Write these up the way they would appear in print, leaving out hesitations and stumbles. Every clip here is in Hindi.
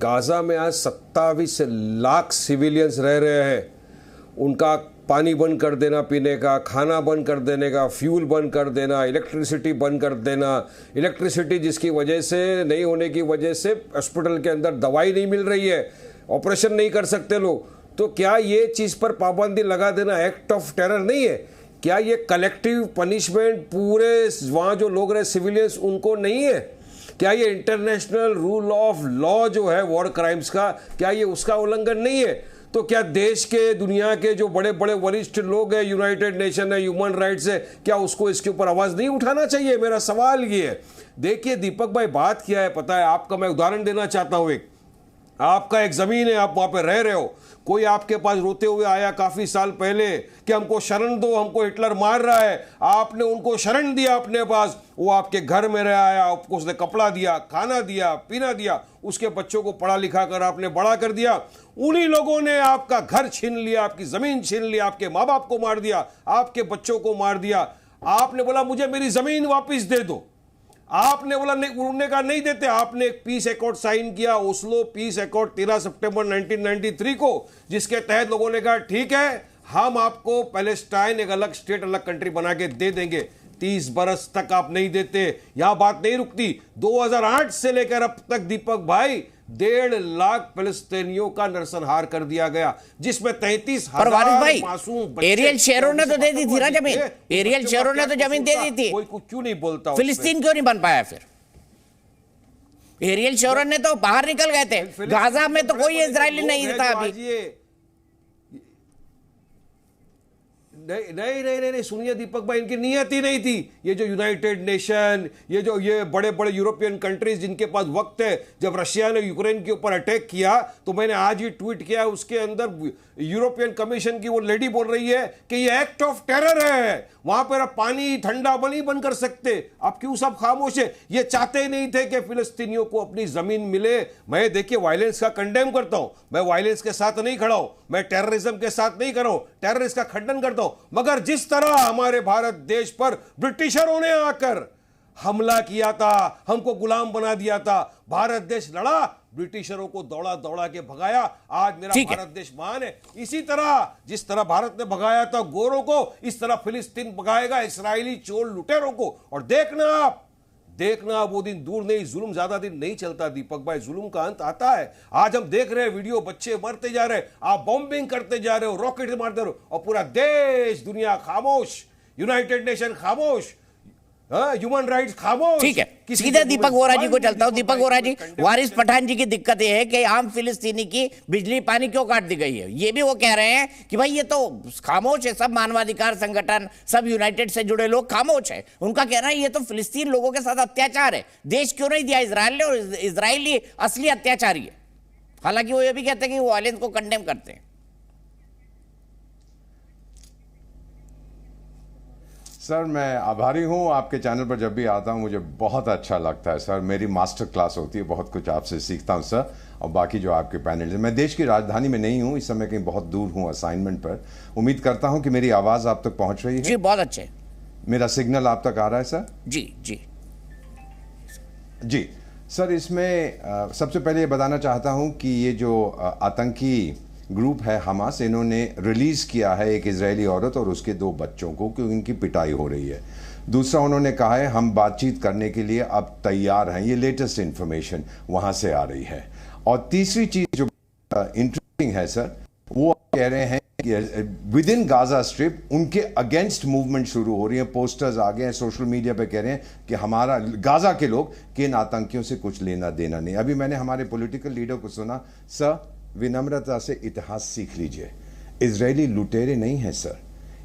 गाज़ा में आज 27 लाख सिविलियंस रह रहे हैं। उनका पानी बंद कर देना पीने का, खाना बंद कर देने का, फ्यूल बंद कर देना, इलेक्ट्रिसिटी बंद कर देना। इलेक्ट्रिसिटी जिसकी वजह से नहीं होने की वजह से हॉस्पिटल के अंदर दवाई नहीं मिल रही है, ऑपरेशन नहीं कर सकते लोग। तो क्या ये चीज़ पर पाबंदी लगा देना एक्ट ऑफ टेरर नहीं है? क्या ये कलेक्टिव पनिशमेंट पूरे वहाँ जो लोग रहे सिविलियंस उनको नहीं है? क्या ये इंटरनेशनल रूल ऑफ लॉ जो है वॉर क्राइम्स का, क्या ये उसका उल्लंघन नहीं है? तो क्या देश के दुनिया के जो बड़े बड़े वरिष्ठ लोग हैं, यूनाइटेड नेशन है, ह्यूमन राइट्स है, क्या उसको इसके ऊपर आवाज़ नहीं उठाना चाहिए? मेरा सवाल ये है। देखिए दीपक भाई, बात क्या है पता है आपका, मैं उदाहरण देना चाहता हूँ। एक आपका एक ज़मीन है, आप वहाँ पे रह रहे हो, कोई आपके पास रोते हुए आया काफ़ी साल पहले कि हमको शरण दो, हमको हिटलर मार रहा है। आपने उनको शरण दिया अपने पास, वो आपके घर में रह आया, आपको उसने कपड़ा दिया, खाना दिया, पीना दिया, उसके बच्चों को पढ़ा लिखा कर आपने बड़ा कर दिया। उन्हीं लोगों ने आपका घर छीन लिया, आपकी ज़मीन छीन लिया, आपके माँ बाप को मार दिया, आपके बच्चों को मार दिया। आपने बोला मुझे मेरी ज़मीन वापस दे दो। आपने बोला नहीं, उन्होंने कहा नहीं देते। आपने एक पीस एकॉर्ड साइन किया, ओस्लो पीस एकॉर्ड 13 सितंबर 1993 को, जिसके तहत लोगों ने कहा ठीक है हम आपको पैलेस्टाइन एक अलग स्टेट, अलग कंट्री बना के दे देंगे। 30 बरस तक आप नहीं देते। यहां बात नहीं रुकती। 2008 से लेकर अब तक दीपक भाई 1.5 लाख फिलिस्तीनियों का नरसंहार कर दिया गया, जिसमें 33,000 मासूम बच्चे। एरियल शेरों ने तो दे दी थी ना जमीन, एरियल शेरों ने तो जमीन दे दी थी। कोई क्यों नहीं बोलता? फिलिस्तीन क्यों नहीं बन पाया फिर? एरियल शेरों ने तो बाहर निकल गए थे। गाजा में तो कोई इजरायली नहीं था अभी। नहीं, सुनिए दीपक भाई, इनकी नियत ही नहीं थी। ये जो यूनाइटेड नेशन, ये बड़े बड़े यूरोपियन कंट्रीज जिनके पास वक्त है, जब रशिया ने यूक्रेन के ऊपर अटैक किया तो मैंने आज ही ट्वीट किया, उसके अंदर यूरोपियन कमीशन की वो लेडी बोल रही है कि ये एक्ट ऑफ टेरर है, वहां पर आप पानी ठंडा नहीं बंद कर सकते। आप क्यों सब खामोश है? ये चाहते ही नहीं थे कि फिलिस्तीनियों को अपनी जमीन मिले। मैं देखिए वायलेंस का कंडेम करता हूं, मैं वायलेंस के साथ नहीं खड़ा हूं, मैं टेररिज्म के साथ नहीं खड़ा हूं, टेररिस्ट का खंडन करता हूं। मगर जिस तरह हमारे भारत देश पर ब्रिटिशरों ने आकर हमला किया था, हमको गुलाम बना दिया था, भारत देश लड़ा, ब्रिटिशरों को दौड़ा दौड़ा के भगाया। आज मेरा भारत देश महान है। इसी तरह जिस तरह भारत ने भगाया था गोरों को, इस तरह फिलिस्तीन भगाएगा इस्राएली चोर लुटेरों को। और देखना वो दिन दूर नहीं, जुल्म ज्यादा दिन नहीं चलता दीपक भाई, जुल्म का अंत आता है। आज हम देख रहे हैं वीडियो, बच्चे मरते जा रहे हैं, आप बॉम्बिंग करते जा रहे हो, रॉकेट मारते रहो, और पूरा देश दुनिया खामोश, यूनाइटेड नेशन खामोश, ह्यूमन राइट्स खामोश। ठीक है, सीधे दीपक वोरा जी को चलता हूं। दीपक वोरा जी, वारिस पठान जी की दिक्कत यह है कि आम फिलिस्तीनी की बिजली पानी क्यों काट दी गई है। ये भी वो कह रहे हैं कि भाई ये तो खामोश है, सब मानवाधिकार संगठन, सब यूनाइटेड से जुड़े लोग खामोश है। उनका कहना है ये तो फिलिस्तीन लोगों के साथ अत्याचार है, देश क्यों नहीं दिया इजराइल ने, और इजराइली असली अत्याचारी है। हालांकि वो ये भी कहते हैं कि वो वायलेंस को कंडेम करते हैं। सर मैं आभारी हूँ, आपके चैनल पर जब भी आता हूँ मुझे बहुत अच्छा लगता है सर। मेरी मास्टर क्लास होती है, बहुत कुछ आपसे सीखता हूँ सर। और बाकी जो आपके पैनल, मैं देश की राजधानी में नहीं हूँ इस समय, कहीं बहुत दूर हूँ असाइनमेंट पर। उम्मीद करता हूँ कि मेरी आवाज़ आप तक पहुँच रही है। जी बहुत अच्छे। मेरा सिग्नल आप तक आ रहा है सर? जी जी जी सर, इसमें सबसे पहले ये बताना चाहता हूँ कि ये जो आतंकी ग्रुप है हमास, इन्होंने रिलीज़ किया है एक इजरायली औरत और उसके 2 बच्चों को कि इनकी पिटाई हो रही है। दूसरा, उन्होंने कहा है हम बातचीत करने के लिए अब तैयार हैं। ये लेटेस्ट इंफॉर्मेशन वहाँ से आ रही है। और तीसरी चीज़ जो इंटरेस्टिंग है सर, वो कह रहे हैं कि विद इन गाजा स्ट्रिप उनके अगेंस्ट मूवमेंट शुरू हो रही है। पोस्टर्स आ गए हैं, सोशल मीडिया पे कह रहे हैं कि हमारा गाजा के लोग कि इन आतंकियों से कुछ लेना देना नहीं। अभी मैंने हमारे पॉलिटिकल लीडर को सुना, सर विनम्रता से इतिहास सीख लीजिए, इजरायली लुटेरे नहीं हैं सर।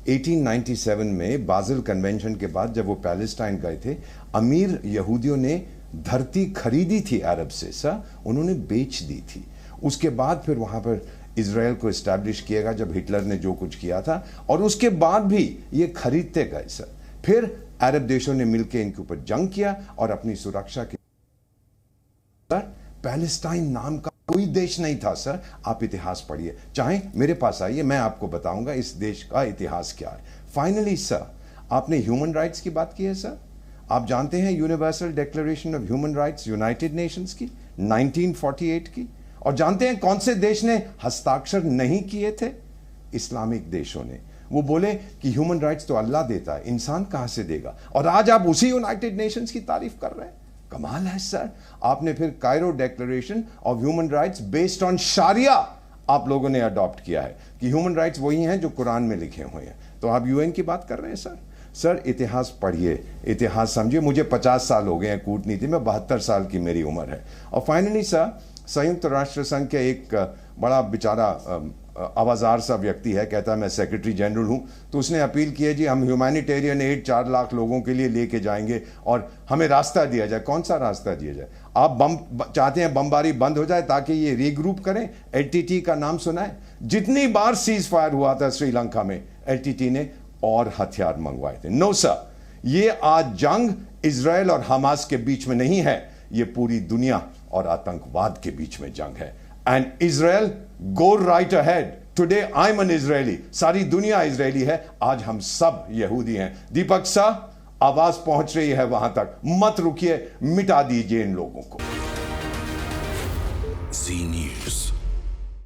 1897 में बाजिल कन्वेंशन के बाद जब वो पैलेस्टाइन गए थे, अमीर यहूदियों ने धरती खरीदी थी अरब से सर, उन्होंने बेच दी थी। उसके बाद फिर वहाँ पर इजराइल को इस्टेब्लिश किएगा जब हिटलर ने जो कुछ किया था, और उसके बाद भी ये खरीदते गए सर। फिर अरब देशों ने मिलकर इनके ऊपर जंग किया और अपनी सुरक्षा के सर पैलेस्टाइन नाम का कोई देश नहीं था सर। आप इतिहास पढ़िए, चाहे मेरे पास आइए, मैं आपको बताऊंगा इस देश का इतिहास क्या है। फाइनली सर, आपने ह्यूमन राइट्स की बात की है सर। आप जानते हैं universal declaration of human rights United Nations की 1948 की, और जानते हैं कौन से देश ने हस्ताक्षर नहीं किए थे? इस्लामिक देशों ने। वो बोले कि ह्यूमन राइट्स तो अल्लाह देता है, इंसान कहां से देगा? और आज आप उसी यूनाइटेड नेशंस की तारीफ कर रहे हैं। कमाल है सर। आपने फिर Cairo declaration of human rights based on Shariya आप लोगों ने अडॉप्ट किया है कि ह्यूमन राइट्स वही हैं जो कुरान में लिखे हुए हैं। तो आप यूएन की बात कर रहे हैं सर। सर इतिहास पढ़िए, इतिहास समझिए। मुझे 50 साल हो गए हैं कूटनीति में, 72 साल की मेरी उम्र है। और फाइनली सर, संयुक्त राष्ट्र संघ के एक बड़ा बेचारा आवाजार सा व्यक्ति है, कहता है मैं सेक्रेटरी जनरल हूं, तो उसने अपील की है जी हम ह्यूमैनिटेरियन एड 4 लाख लोगों के लिए लेके जाएंगे और हमें रास्ता दिया जाए। कौन सा रास्ता दिया जाए? आप चाहते हैं बमबारी बंद हो जाए ताकि ये रीग्रुप करें? एलटीटी का नाम सुना है? जितनी बार सीज फायर हुआ था श्रीलंका में, एलटीटी ने और हथियार मंगवाए थे। नो सर, ये आज जंग इजराइल और हमास के बीच में नहीं है, ये पूरी दुनिया और आतंकवाद के बीच में जंग है। And Israel go right ahead. Today I am N Israeli. सारी दुनिया इजरायली है, आज हम सब यहूदी हैं। दीपक साहब, आवाज पहुंच रही है वहां तक, मत रुकिए, मिटा दीजिए इन लोगों को। जी न्यूज़।